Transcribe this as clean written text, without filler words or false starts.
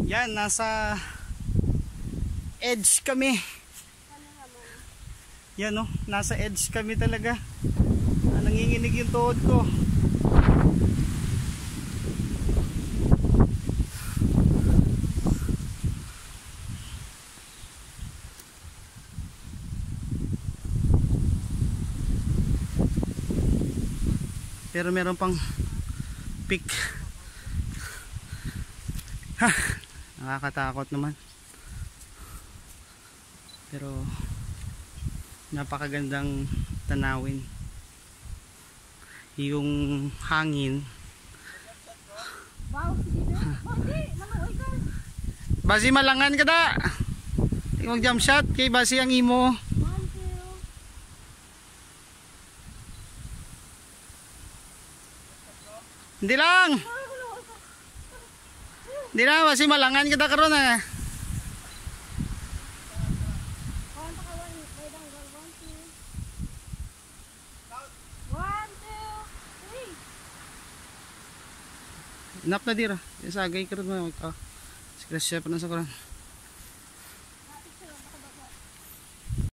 Yan, nasa edge kami. Yan oh, nasa edge kami talaga. Nanginginig yung tuhod ko. Pero meron pang peak. Ha, nakakatakot naman. Pero napakagandang tanawin. Yung hangin. Basi malangan ka da. Yung jump shot kay basi ang imo. Hindi lang. Hindi lang, basi malangan kita karon eh. Inap na dira. Isagay karon mo. Grasya pa na sa karon.